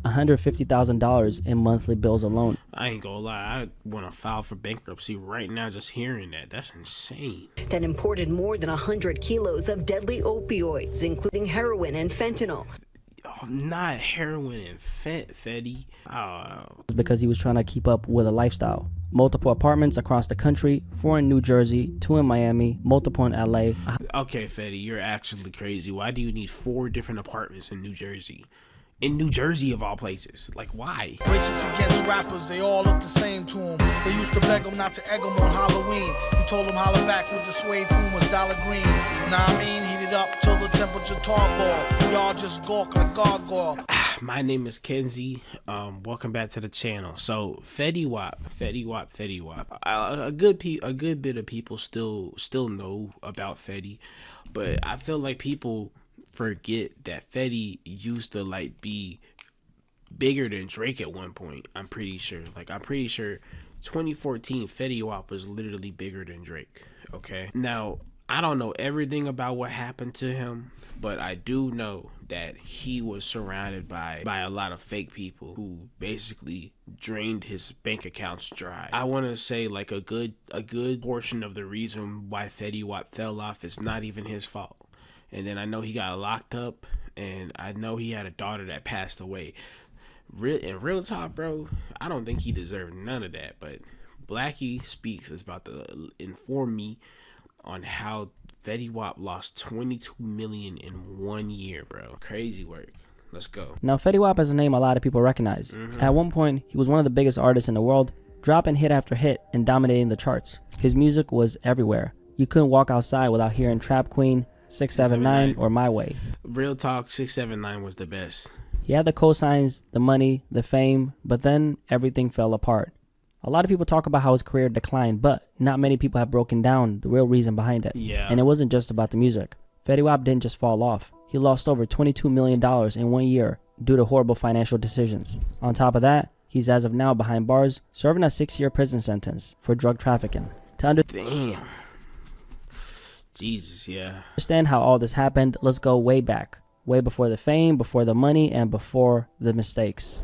$150,000 in monthly bills alone. I ain't gonna lie, I want to file for bankruptcy right now just hearing that. That's insane. That imported more than 100 kilos of deadly opioids, including heroin and fentanyl. Oh, not heroin and Fetty. Oh. Because he was trying to keep up with a lifestyle. Multiple apartments across the country, 4 in New Jersey, 2 in Miami, multiple in LA. Okay, Fetty, you're actually crazy. Why do you need 4 different apartments in New Jersey? In New Jersey, of all places. Like, why? Racist against rappers, they all look the same to him. They used to beg him not to egg him on Halloween. He told him holler back with the suede Pumas, dollar green. Nah, I mean, heated up till the temperature tarball. Y'all just gawk like gargoyle. My name is Kenzie. Welcome back to the channel. So, Fetty Wap. A good bit of people still know about Fetty, but I feel like people forget that Fetty used to like be bigger than Drake at one point. I'm pretty sure 2014 Fetty Wap was literally bigger than Drake. Okay, now I don't know everything about what happened to him, but I do know that he was surrounded by a lot of fake people who basically drained his bank accounts dry. I want to say like a good portion of the reason why Fetty Wap fell off is not even his fault. And then I know he got locked up, and I know he had a daughter that passed away. In real talk, bro, I don't think he deserved none of that. But BlackkySpeakz is about to inform me on how Fetty Wap lost $22 million in 1 year, bro. Crazy work. Let's go. Now, Fetty Wap is a name a lot of people recognize. At one point, he was one of the biggest artists in the world, dropping hit after hit and dominating the charts. His music was everywhere. You couldn't walk outside without hearing Trap Queen, 679 or My Way. Real talk, 679 was the best. He had the cosigns, the money, the fame, but then everything fell apart. A lot of people talk about how his career declined, but not many people have broken down the real reason behind it. Yeah. And it wasn't just about the music. Fetty Wap didn't just fall off. He lost over $22 million in 1 year due to horrible financial decisions. On top of that, he's as of now behind bars, serving a 6-year prison sentence for drug trafficking. Damn. Jesus, yeah. Understand how all this happened, let's go way back. Way before the fame, before the money, and before the mistakes.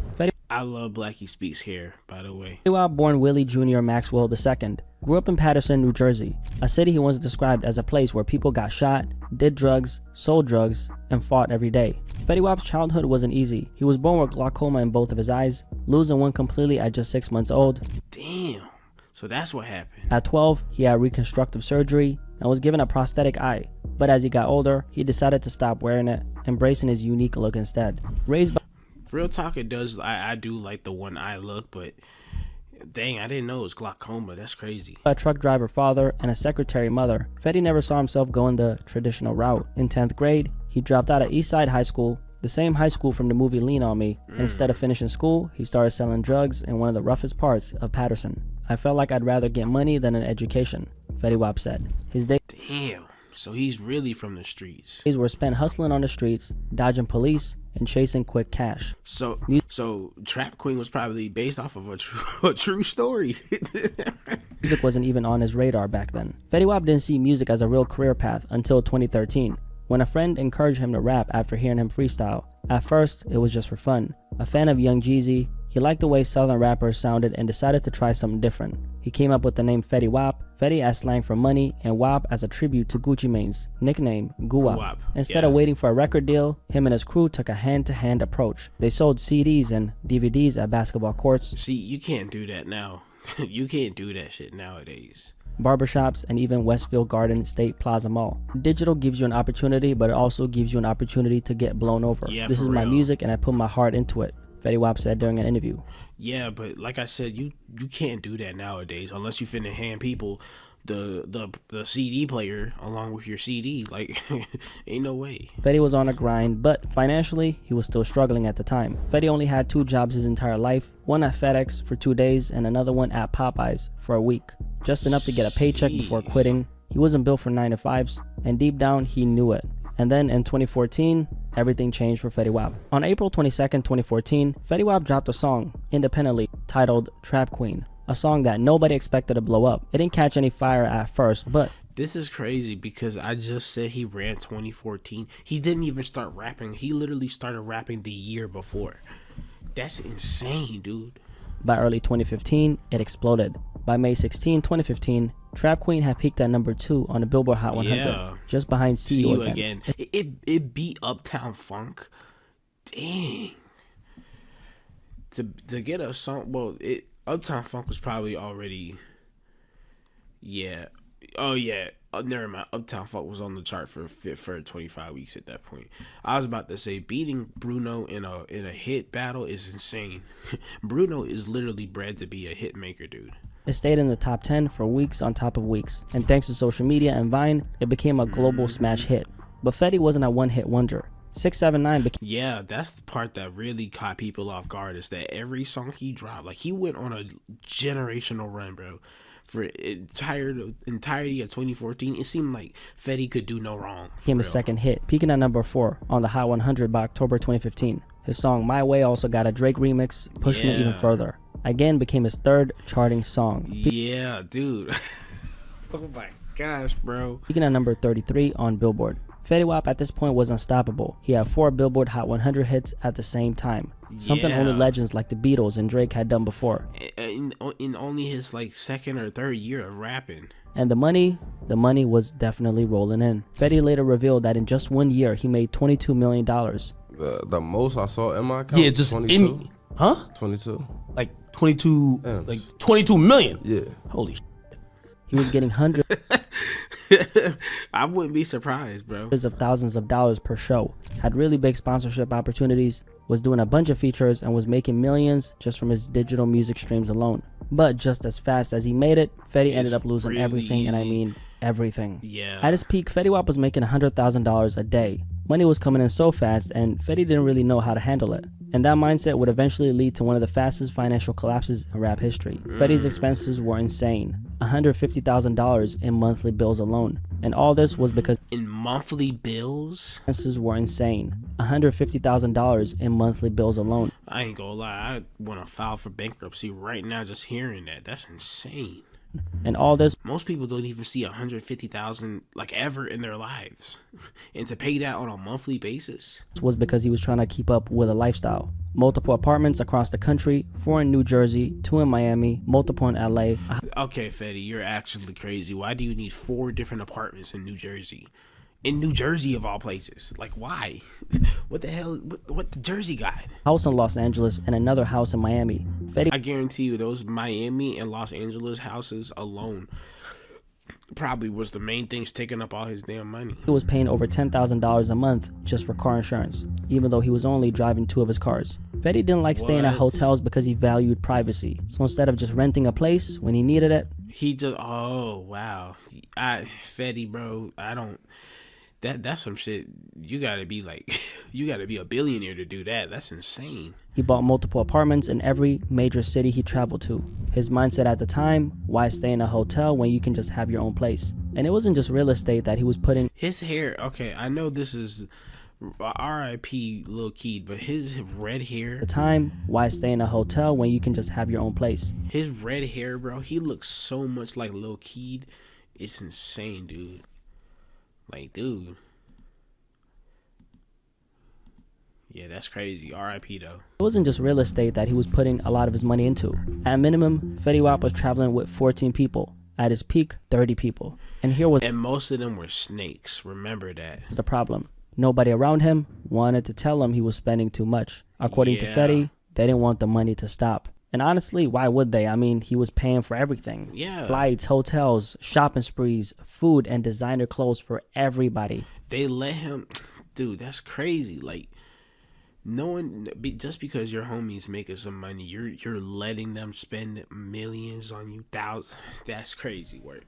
I love BlackkySpeakz here, by the way. Fetty Wap, born Willie Jr. Maxwell II, grew up in Paterson, New Jersey, a city he once described as a place where people got shot, did drugs, sold drugs, and fought every day. Fetty Wap's childhood wasn't easy. He was born with glaucoma in both of his eyes, losing one completely at just 6 months old. Damn. So that's what happened. At 12, he had reconstructive surgery and was given a prosthetic eye. But as he got older, he decided to stop wearing it, embracing his unique look instead. Raised by real talk, it does. I do like the one eye look, but dang, I didn't know it was glaucoma. That's crazy. A truck driver father and a secretary mother, Fetty never saw himself going the traditional route. In 10th grade, he dropped out of Eastside High School, the same high school from the movie Lean on Me. Instead of finishing school, he started selling drugs in one of the roughest parts of Paterson. I felt like I'd rather get money than an education, Fetty Wap said. His days Damn. So he's really from the streets. Were spent hustling on the streets, dodging police, and chasing quick cash. So Trap Queen was probably based off of a true story. Music wasn't even on his radar back then. Fetty Wap didn't see music as a real career path until 2013, when a friend encouraged him to rap after hearing him freestyle. At first, it was just for fun. A fan of Young Jeezy, he liked the way southern rappers sounded and decided to try something different. He came up with the name Fetty Wap, Fetty as slang for money, and Wap as a tribute to Gucci Mane's nickname, Guwap. Instead of waiting for a record deal, him and his crew took a hand-to-hand approach. They sold CDs and DVDs at basketball courts. See, you can't do that now. You can't do that shit nowadays. Barbershops, and even Westfield Garden State Plaza Mall. Digital gives you an opportunity, but it also gives you an opportunity to get blown over. Yeah, this is my music and I put my heart into it, Fetty Wap said during an interview. Yeah, but like I said, you can't do that nowadays unless you finna hand people the CD player along with your CD. Like, ain't no way. Fetty was on a grind, but financially, he was still struggling at the time. Fetty only had 2 jobs his entire life, one at FedEx for 2 days and another one at Popeyes for a week. Just enough to get a paycheck before quitting. He wasn't built for 9 to 5s, and deep down, he knew it. And then in 2014, everything changed for Fetty Wap. On April 22nd, 2014, Fetty Wap dropped a song, independently, titled Trap Queen. A song that nobody expected to blow up. It didn't catch any fire at first, but this is crazy because I just said he ran 2014. He didn't even start rapping. He literally started rapping the year before. That's insane, dude. By early 2015, it exploded. By May 16, 2015, Trap Queen had peaked at number 2 on the Billboard Hot 100, just behind See You Again. It beat Uptown Funk. Dang. To get a song, well, Uptown Funk was probably already, yeah. Oh yeah. Never mind. Uptown Funk was on the chart for 25 weeks at that point. I was about to say beating Bruno in a hit battle is insane. Bruno is literally bred to be a hit maker, dude. It stayed in the top 10 for weeks on top of weeks, and thanks to social media and Vine, it became a global smash hit. But Fetty wasn't a one-hit wonder. 679 became... Yeah, that's the part that really caught people off guard, is that every song he dropped, like, he went on a generational run, bro. For entirety of 2014, it seemed like Fetty could do no wrong. Became his second hit, peaking at number 4 on the Hot 100 by October 2015. His song My Way also got a Drake remix, pushing it even further. Again, became his third charting song. Yeah, dude. Oh my gosh, bro. Peaking at number 33 on Billboard. Fetty Wap at this point was unstoppable. He had 4 Billboard Hot 100 hits at the same time. Something only legends like the Beatles and Drake had done before. In only his like second or third year of rapping. And the money was definitely rolling in. Fetty later revealed that in just 1 year, he made $22 million. The most I saw in my account, yeah, just 22. Huh? 22. Like 22, M's. like 22 million. Yeah. Holy shit. He was getting hundreds I wouldn't be surprised, bro. of thousands of dollars per show, had really big sponsorship opportunities, was doing a bunch of features, and was making millions just from his digital music streams alone. But just as fast as he made it, Fetty ended up losing really everything, easy. and I mean everything. Yeah. At his peak, Fetty Wap was making $100,000 a day. Money was coming in so fast, and Fetty didn't really know how to handle it. And that mindset would eventually lead to one of the fastest financial collapses in rap history. Fetty's expenses were insane. $150,000 in monthly bills alone. And all this was because In monthly bills? expenses were insane. $150,000 in monthly bills alone. I ain't gonna lie, I want to file for bankruptcy right now just hearing that. That's insane. And all this Most people don't even see 150,000 like ever in their lives, and to pay that on a monthly basis. was because he was trying to keep up with a lifestyle. Multiple apartments across the country, 4 in New Jersey, 2 in Miami, multiple in LA. Okay, Fetty, you're actually crazy. Why do you need 4 different apartments in New Jersey? In New Jersey of all places. Like, why? What the hell? What the Jersey got? House in Los Angeles and another house in Miami. Fetty I guarantee you those Miami and Los Angeles houses alone probably was the main things taking up all his damn money. was paying over $10,000 a month just for car insurance, even though he was only driving 2 of his cars. Fetty didn't like staying at What? hotels because he valued privacy. So instead of just renting a place when he needed it, He just, oh wow, Fetty, bro, I don't. That's some shit. You gotta be like, you gotta be a billionaire to do that. That's insane. he bought multiple apartments in every major city he traveled to. His mindset at the time, why stay in a hotel when you can just have your own place? And it wasn't just real estate that he was putting His hair, okay, I know this is R.I.P. Lil Keed, but his red hair, at the time, why stay in a hotel when you can just have your own place? his red hair, bro, he looks so much like Lil Keed. It's insane, dude. Like, dude. Yeah, that's crazy. R.I.P. though. It wasn't just real estate that he was putting a lot of his money into. At minimum, Fetty Wap was traveling with 14 people. At his peak, 30 people. And here was And most of them were snakes. Remember that. the problem. Nobody around him wanted to tell him he was spending too much. According to Yeah. Fetty, they didn't want the money to stop. And honestly, why would they? I mean, he was paying for everything. Yeah. Flights, hotels, shopping sprees, food, and designer clothes for everybody. They let him, dude, that's crazy. Like, just because your homies making some money, you're letting them spend millions on you, thousands. That's crazy work.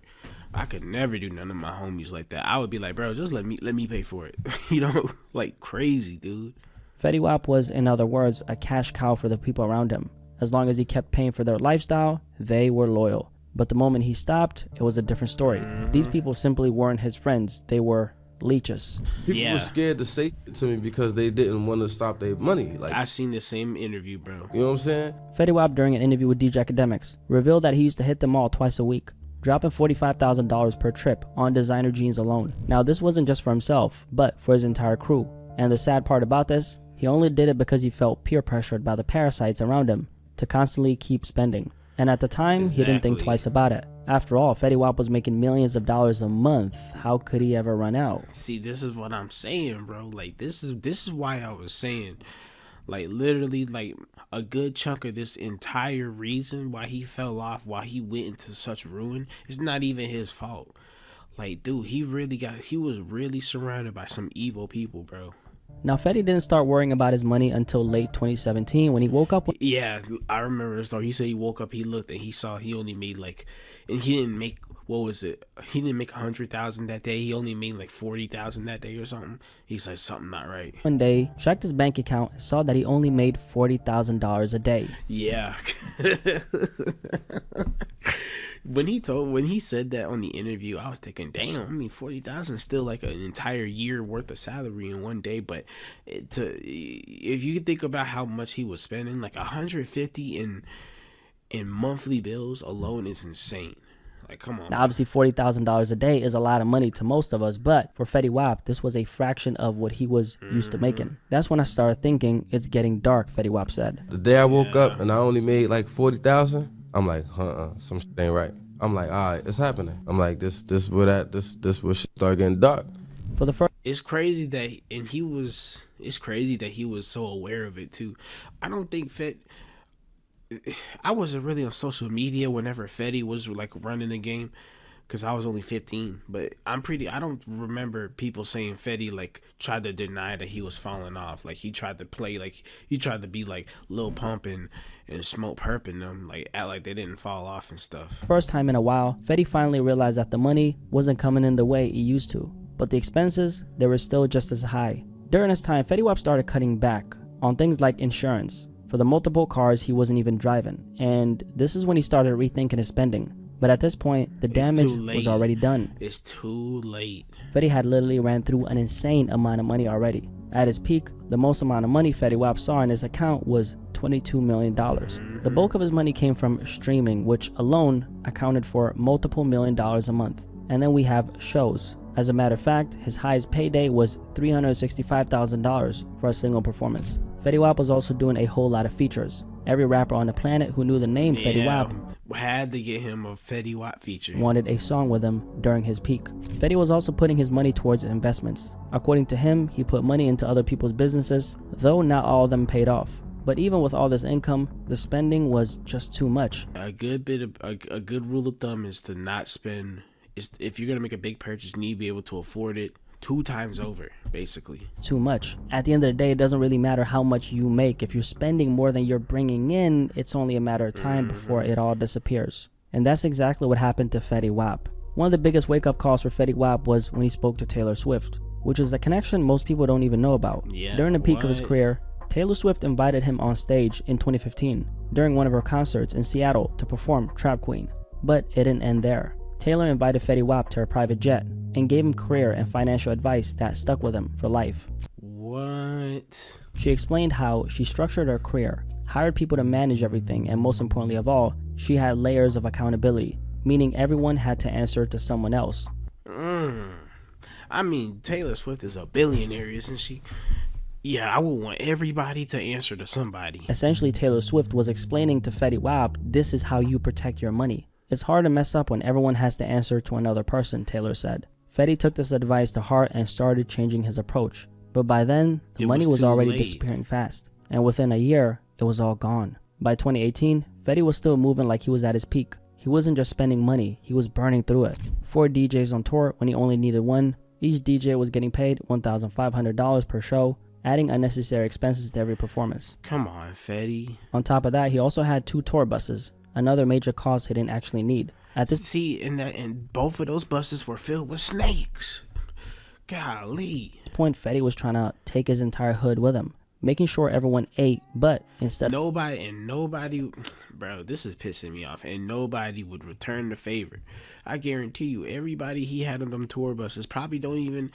I could never do none of my homies like that. I would be like, bro, just let me pay for it. You know, like crazy, dude. Fetty Wap was, in other words, a cash cow for the people around him. As long as he kept paying for their lifestyle, they were loyal. But the moment he stopped, it was a different story. These people simply weren't his friends. They were leeches. People were scared to say it to me because they didn't want to stop their money. Like, I seen the same interview, bro. you know what I'm saying? Fetty Wap, during an interview with DJ Academics, revealed that he used to hit them all twice a week, dropping $45,000 per trip on designer jeans alone. Now, this wasn't just for himself, but for his entire crew. And the sad part about this, He only did it because he felt peer pressured by the parasites around him to constantly keep spending. And at the time, he didn't think twice about it. After all, Fetty Wap was making millions of dollars a month. How could he ever run out? See, this is what I'm saying, bro. Like, this is why I was saying, like, literally, like, a good chunk of this entire reason why he fell off, why he went into such ruin, is not even his fault. Like, dude, he was really surrounded by some evil people, bro. Now, Fetty didn't start worrying about his money until late 2017 when he woke up. Yeah, I remember the story. He said he woke up, he looked, and he saw he only made like, and he didn't make, what was it? He didn't make 100,000 that day. He only made like 40,000 that day or something. He's like, something not right. One day, checked his bank account and saw that he only made $40,000 a day. Yeah. When he said that on the interview, I was thinking, damn, I mean, 40,000 is still like an entire year worth of salary in one day. But if you think about how much he was spending, like 150 in monthly bills alone is insane. Like, come on. Now, obviously, $40,000 a day is a lot of money to most of us, but for Fetty Wap, this was a fraction of what he was used to making. That's when I started thinking, it's getting dark, Fetty Wap said. The day I woke up and I only made like 40,000, I'm like, some shit ain't right. I'm like, all right, it's happening. I'm like, this where shit start getting dark. For the first, it's crazy that he was so aware of it too. I don't think I wasn't really on social media whenever Fetty was like running the game, because I was only 15. But I don't remember people saying Fetty like tried to deny that he was falling off. Like, he tried to play, like he tried to be like Lil Pump and Smoke Perp and them, like act like they didn't fall off and stuff. First time in a while, Fetty finally realized that the money wasn't coming in the way it used to, but the expenses, they were still just as high. During this time, Fetty Wap started cutting back on things like insurance for the multiple cars he wasn't even driving, and this is when he started rethinking his spending. But at this point, the damage was already done. It's too late. Fetty had literally ran through an insane amount of money already. At his peak, the most amount of money Fetty Wap saw in his account was $22 million. The bulk of his money came from streaming, which alone accounted for multiple $1 million a month. And then we have shows. As a matter of fact, his highest payday was $365,000 for a single performance. Fetty Wap was also doing a whole lot of features. Every rapper on the planet who knew the name Fetty Wap had to get him a Fetty Wap feature. Wanted a song with him during his peak. Fetty was also putting his money towards investments. According to him, he put money into other people's businesses, though not all of them paid off. But even with all this income, the spending was just too much. A good rule of thumb is to not spend. If you're gonna make a big purchase, you need to be able to afford it 2 times over, basically. Too much. At the end of the day, it doesn't really matter how much you make. If you're spending more than you're bringing in, it's only a matter of time before it all disappears. And that's exactly what happened to Fetty Wap. One of the biggest wake-up calls for Fetty Wap was when he spoke to Taylor Swift, which is a connection most people don't even know about. Yeah, during the peak of his career, Taylor Swift invited him on stage in 2015 during one of her concerts in Seattle to perform Trap Queen. But it didn't end there. Taylor invited Fetty Wap to her private jet and gave him career and financial advice that stuck with him for life. What? She explained how she structured her career, hired people to manage everything, and most importantly of all, she had layers of accountability, meaning everyone had to answer to someone else. I mean, Taylor Swift is a billionaire, isn't she? Yeah, I would want everybody to answer to somebody. Essentially, Taylor Swift was explaining to Fetty Wap, this is how you protect your money. It's hard to mess up when everyone has to answer to another person, Taylor said. Fetty took this advice to heart and started changing his approach. But by then, the money was already disappearing fast. And within a year, it was all gone. By 2018, Fetty was still moving like he was at his peak. He wasn't just spending money, he was burning through it. 4 DJs on tour when he only needed 1. Each DJ was getting paid $1,500 per show, adding unnecessary expenses to every performance. Come on, Fetty. On top of that, he also had 2 tour buses, another major cost he didn't actually need. And both of those buses were filled with snakes. Golly. At this point, Fetty was trying to take his entire hood with him, making sure everyone ate, but instead nobody, bro, this is pissing me off, and nobody would return the favor. I guarantee you, everybody he had on them tour buses probably not even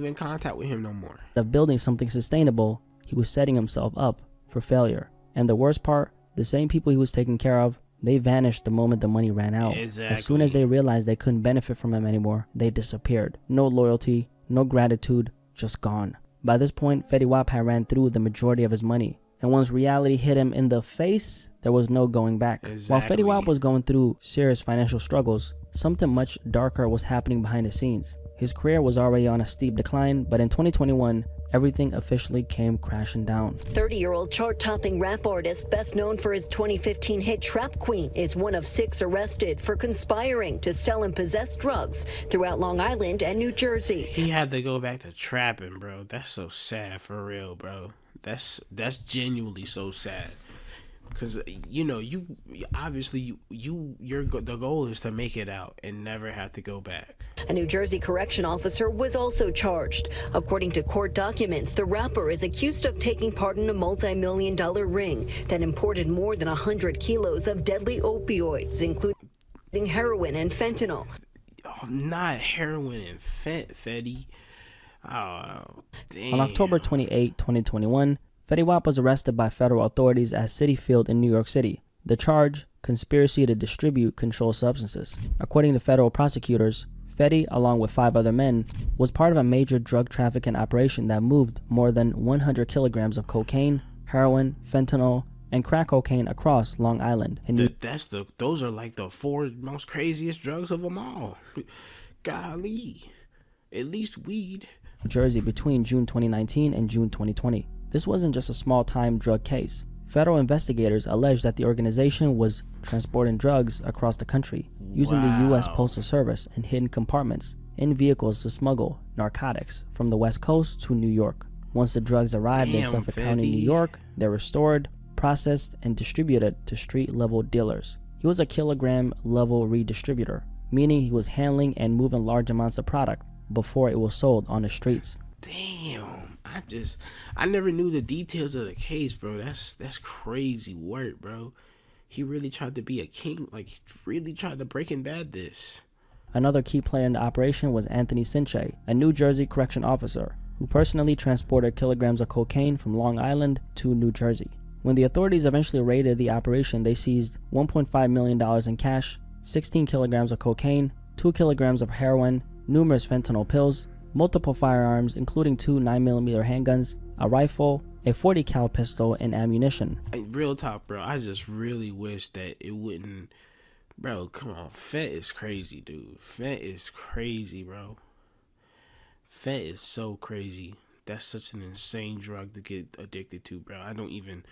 in contact with him no more. Of building something sustainable, he was setting himself up for failure. And the worst part, the same people he was taking care of, they vanished the moment the money ran out. Exactly. As soon as they realized they couldn't benefit from him anymore, they disappeared. No loyalty, no gratitude, just gone. By this point, Fetty Wap had ran through the majority of his money, and once reality hit him in the face, there was no going back. Exactly. While Fetty Wap was going through serious financial struggles, something much darker was happening behind the scenes. His career was already on a steep decline, but in 2021, everything officially came crashing down. 30-year-old chart-topping rap artist, best known for his 2015 hit Trap Queen, is one of 6 arrested for conspiring to sell and possess drugs throughout Long Island and New Jersey. He had to go back to trapping, bro. That's so sad, for real, bro. That's genuinely so sad. Because you obviously the goal is to make it out and never have to go back. A New Jersey correction officer was also charged. According to court documents, the rapper is accused of taking part in a multi-million-dollar ring that imported more than 100 kilos of deadly opioids, including heroin and fentanyl. Oh, not heroin and Fetty. Oh, damn. On October 28, 2021, Fetty Wap was arrested by federal authorities at Citi Field in New York City. The charge, conspiracy to distribute controlled substances. According to federal prosecutors, Fetty, along with 5 other men, was part of a major drug trafficking operation that moved more than 100 kilograms of cocaine, heroin, fentanyl, and crack cocaine across Long Island. Those are like the 4 most craziest drugs of them all. Golly, at least weed. New Jersey between June 2019 and June 2020. This wasn't just a small-time drug case. Federal investigators alleged that the organization was transporting drugs across the country, using the U.S. Postal Service in hidden compartments in vehicles to smuggle narcotics from the West Coast to New York. Once the drugs arrived in Suffolk County, New York, they were stored, processed, and distributed to street-level dealers. He was a kilogram-level redistributor, meaning he was handling and moving large amounts of product before it was sold on the streets. Damn. I never knew the details of the case, bro. That's crazy work, bro. He really tried to be a king. Like, he really tried to Breaking Bad this. Another key player in the operation was Anthony Sinche, a New Jersey correction officer who personally transported kilograms of cocaine from Long Island to New Jersey. When the authorities eventually raided the operation, they seized $1.5 million in cash, 16 kilograms of cocaine, 2 kilograms of heroin, numerous fentanyl pills, multiple firearms, including 2 9mm handguns, a rifle, a .40 cal pistol, and ammunition. Real talk, bro. I just really wish that it wouldn't. Bro, come on. Fet is crazy, dude. Fet is crazy, bro. Fet is so crazy. That's such an insane drug to get addicted to, bro. I don't even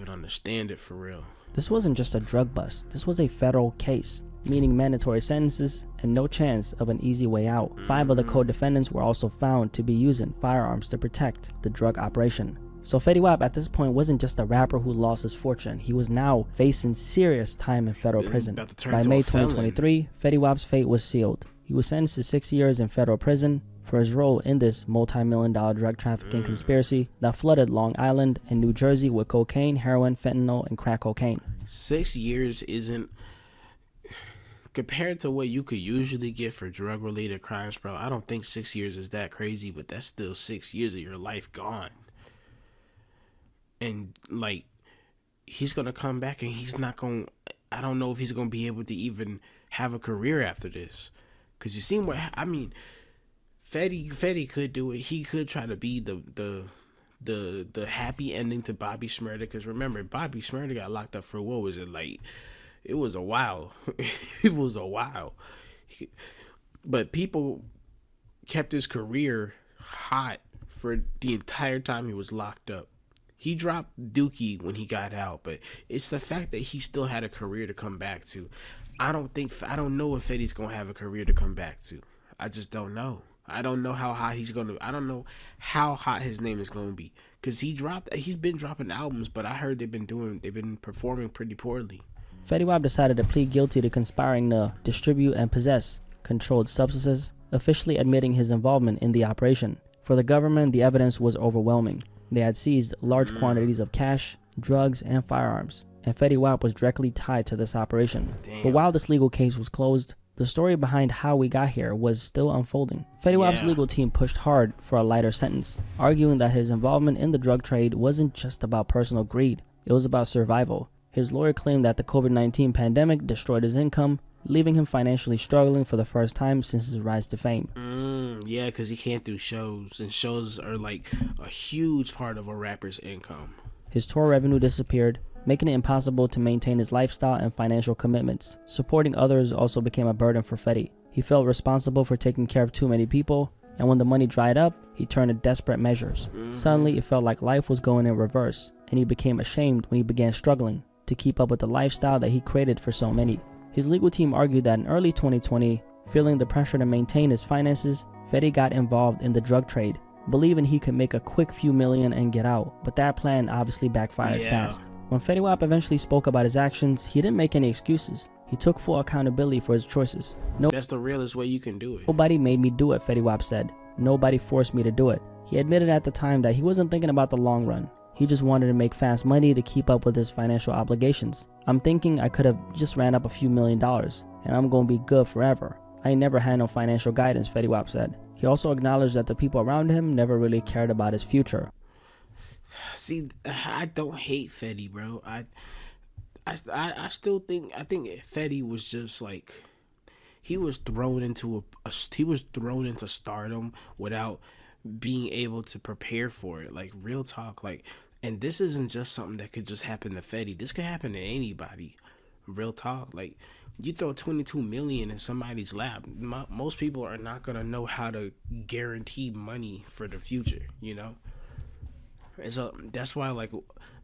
understand it for real. This wasn't just a drug bust. This was a federal case, meaning mandatory sentences and no chance of an easy way out. 5 of the co-defendants were also found to be using firearms to protect the drug operation. So Fetty Wap at this point wasn't just a rapper who lost his fortune. He was now facing serious time in federal prison. By May 2023, Fetty Wap's fate was sealed. He was sentenced to 6 years in federal prison for his role in this multi-million-dollar drug trafficking conspiracy that flooded Long Island and New Jersey with cocaine, heroin, fentanyl, and crack cocaine. 6 years isn't, compared to what you could usually get for drug-related crimes, bro. I don't think 6 years is that crazy, but that's still 6 years of your life gone. And, like, he's going to come back and he's not going to, I don't know if he's going to be able to even have a career after this. Because you seen what, I mean, Fetty could do it. He could try to be the happy ending to Bobby Shmurda. Because remember, Bobby Shmurda got locked up for, what was it, like, it was a while. It was a while. But people kept his career hot for the entire time he was locked up. He dropped Dookie when he got out, but it's the fact that he still had a career to come back to. I don't know if Fetty's going to have a career to come back to. I just don't know. I don't know how hot he's going to, I don't know how hot his name is going to be. Because he's been dropping albums, but I heard they've been performing pretty poorly. Fetty Wap decided to plead guilty to conspiring to distribute and possess controlled substances, officially admitting his involvement in the operation. For the government, the evidence was overwhelming. They had seized large quantities of cash, drugs, and firearms, and Fetty Wap was directly tied to this operation. Damn. But while this legal case was closed, the story behind how we got here was still unfolding. Fetty Wap's legal team pushed hard for a lighter sentence, arguing that his involvement in the drug trade wasn't just about personal greed, it was about survival. His lawyer claimed that the COVID-19 pandemic destroyed his income, leaving him financially struggling for the first time since his rise to fame. Yeah, because he can't do shows, and shows are like a huge part of a rapper's income. His tour revenue disappeared, making it impossible to maintain his lifestyle and financial commitments. Supporting others also became a burden for Fetty. He felt responsible for taking care of too many people, and when the money dried up, he turned to desperate measures. Suddenly, it felt like life was going in reverse, and he became ashamed when he began struggling to keep up with the lifestyle that he created for so many. His legal team argued that in early 2020, feeling the pressure to maintain his finances, Fetty got involved in the drug trade, believing he could make a quick few million and get out, but that plan obviously backfired fast. When Fetty Wap eventually spoke about his actions, he didn't make any excuses. He took full accountability for his choices. That's the realest way you can do it. Nobody made me do it, Fetty Wap said. Nobody forced me to do it. He admitted at the time that he wasn't thinking about the long run. He just wanted to make fast money to keep up with his financial obligations. I'm thinking I could have just ran up a few $1 million, and I'm gonna be good forever. I ain't never had no financial guidance, Fetty Wap said. He also acknowledged that the people around him never really cared about his future. See, I don't hate Fetty, bro. I still think Fetty was just like, he was thrown into stardom without being able to prepare for it. Like, real talk. Like, and this isn't just something that could just happen to Fetty. This could happen to anybody. Real talk. Like, you throw 22 million in somebody's lap, most people are not gonna know how to guarantee money for the future, you know. And so that's why, like,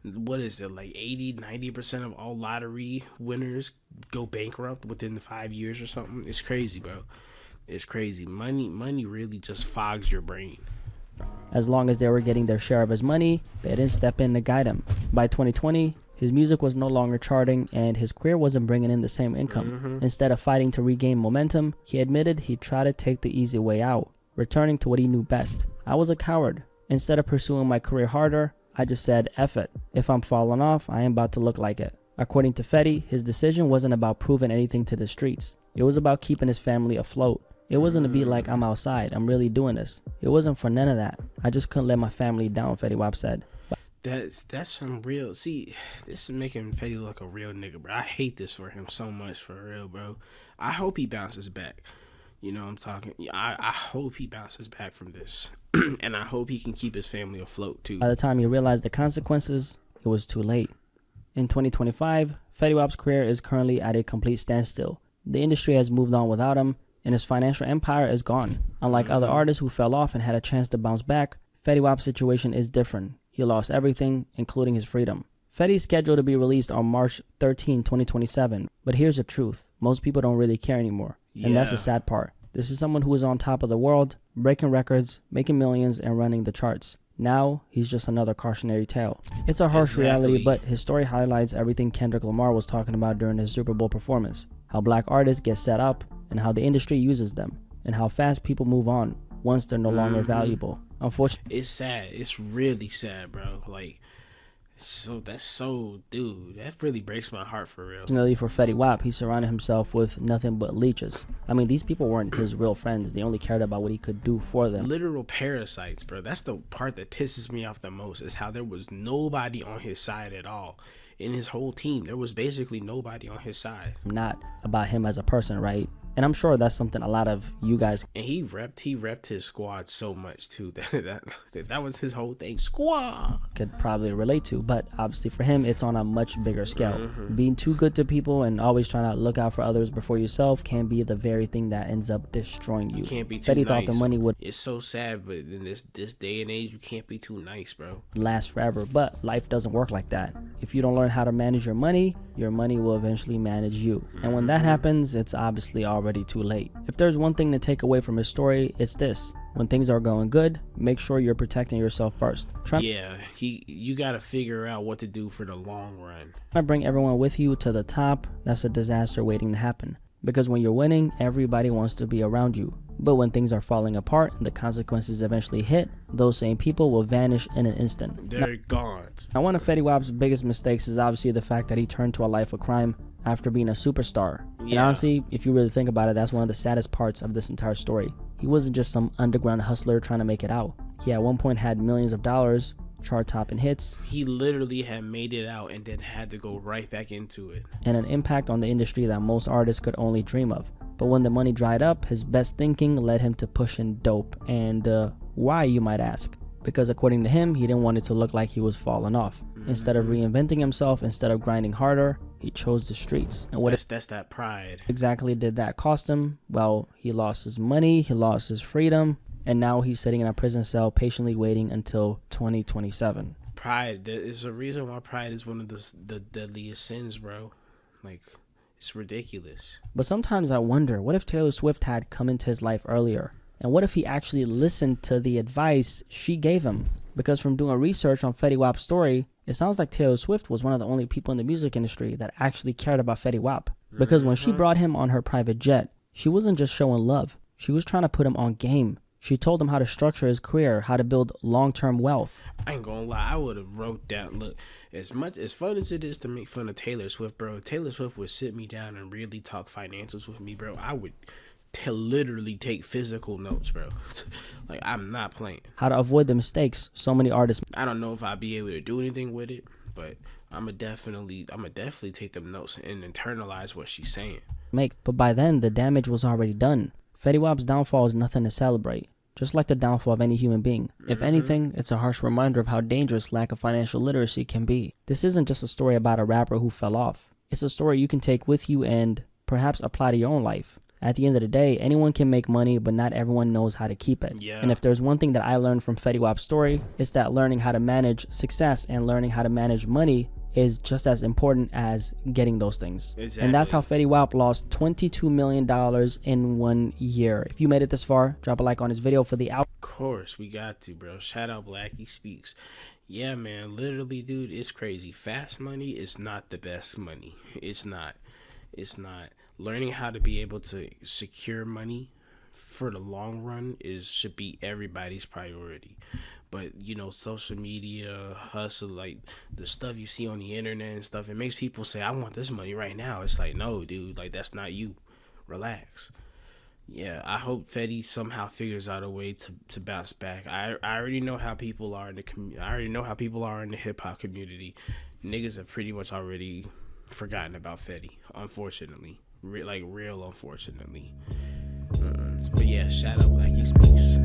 what is it, like 80-90% of all lottery winners go bankrupt within the 5 years or something? It's crazy, bro. It's crazy. Money really just fogs your brain. As long as they were getting their share of his money, they didn't step in to guide him. By 2020, his music was no longer charting and his career wasn't bringing in the same income. Instead of fighting to regain momentum, he admitted he tried to take the easy way out, returning to what he knew best. I was a coward. Instead of pursuing my career harder, I just said, F it. If I'm falling off, I am about to look like it. According to Fetty, his decision wasn't about proving anything to the streets. It was about keeping his family afloat. It wasn't to be like, I'm outside, I'm really doing this. It wasn't for none of that. I just couldn't let my family down, Fetty Wap said. That's some real, see, this is making Fetty look a real nigga, bro. I hate this for him so much, for real, bro. I hope he bounces back. You know what I'm talking? I hope he bounces back from this. And I hope he can keep his family afloat too. By the time he realized the consequences, it was too late. In 2025, Fetty Wap's career is currently at a complete standstill. The industry has moved on without him, and his financial empire is gone. Unlike other artists who fell off and had a chance to bounce back, Fetty Wap's situation is different. He lost everything, including his freedom. Fetty's scheduled to be released on March 13, 2027. But here's the truth. Most people don't really care anymore. And that's the sad part. This is someone who is on top of the world, breaking records, making millions, and running the charts. Now, he's just another cautionary tale. It's a harsh reality, but his story highlights everything Kendrick Lamar was talking about during his Super Bowl performance. How black artists get set up, and how the industry uses them, and how fast people move on once they're no longer valuable. Unfortunately, it's sad. It's really sad, bro. Like, dude, that really breaks my heart, for real. Fortunately for Fetty Wap, he surrounded himself with nothing but leeches. I mean, these people weren't his real friends. They only cared about what he could do for them. Literal parasites, bro. That's the part that pisses me off the most, is how there was nobody on his side at all. In his whole team, there was basically nobody on his side. Not about him as a person, right? And I'm sure that's something a lot of you guys, and he repped his squad so much too, that was his whole thing, squad, could probably relate to. But obviously for him, it's on a much bigger scale. Being too good to people and always trying to look out for others before yourself can be the very thing that ends up destroying you. You can't be too Fetty nice. Thought the money would, it's so sad, but in this day and age, you can't be too nice, bro. Last forever. But life doesn't work like that. If you don't learn how to manage your money will eventually manage you. And when that happens, it's obviously already too late. If there's one thing to take away from his story, it's this. When things are going good, make sure you're protecting yourself first. You gotta figure out what to do for the long run. Trying to bring everyone with you to the top, that's a disaster waiting to happen. Because when you're winning, everybody wants to be around you. But when things are falling apart and the consequences eventually hit, those same people will vanish in an instant. They're gone. Now, one of Fetty Wap's biggest mistakes is obviously the fact that he turned to a life of crime after being a superstar. And honestly, if you really think about it, that's one of the saddest parts of this entire story. He wasn't just some underground hustler trying to make it out. He at one point had millions of dollars, chart-topping hits, He literally had made it out and then had to go right back into it. and an impact on the industry that most artists could only dream of. But when the money dried up, his best thinking led him to pushing dope. And why, you might ask? Because according to him, he didn't want it to look like he was falling off. Instead of reinventing himself, instead of grinding harder, he chose the streets. And what That's that pride. exactly did that cost him? Well, he lost his money, he lost his freedom, and now he's sitting in a prison cell patiently waiting until 2027. Pride. There is a reason why pride is one of the deadliest sins, bro. Like, it's ridiculous. But sometimes I wonder, what if Taylor Swift had come into his life earlier? And what if he actually listened to the advice she gave him? Because from doing research on Fetty Wap's story, it sounds like Taylor Swift was one of the only people in the music industry that actually cared about Fetty Wap. Because when she brought him on her private jet, she wasn't just showing love. She was trying to put him on game. She told him how to structure his career, how to build long-term wealth. I ain't gonna lie, I would have wrote down, look, as much as fun as it is to make fun of Taylor Swift, bro, if Taylor Swift would sit me down and really talk financials with me, bro, I would literally take physical notes, bro. Like, I'm not playing. How to avoid the mistakes so many artists I don't know if I'll be able to do anything with it, but I'ma definitely take them notes and internalize what she's saying. make. But by then, the damage was already done. Fetty Wap's downfall is nothing to celebrate, just like the downfall of any human being. If anything, it's a harsh reminder of how dangerous lack of financial literacy can be. This isn't just a story about a rapper who fell off. It's a story you can take with you and perhaps apply to your own life. At the end of the day, anyone can make money, but not everyone knows how to keep it. Yeah. And if there's one thing that I learned from Fetty Wap's story, it's that learning how to manage success and learning how to manage money is just as important as getting those things. Exactly. And that's how Fetty Wap lost $22 million in 1 year. If you made it this far, drop a like on this video for the out. Of course, we got to, bro. Shout out BlackkySpeakz. Yeah, man, literally, dude, it's crazy. Fast money is not the best money. It's not. Learning how to be able to secure money for the long run should be everybody's priority. But, you know, social media, hustle, like the stuff you see on the internet and stuff, it makes people say, I want this money right now. It's like, no, dude, like, that's not you. Relax. Yeah, I hope Fetty somehow figures out a way to bounce back. I already know how people are in the I already know how people are in the hip hop community. Niggas have pretty much already forgotten about Fetty, unfortunately. Real unfortunately. But yeah, shout out BlackkySpeakz.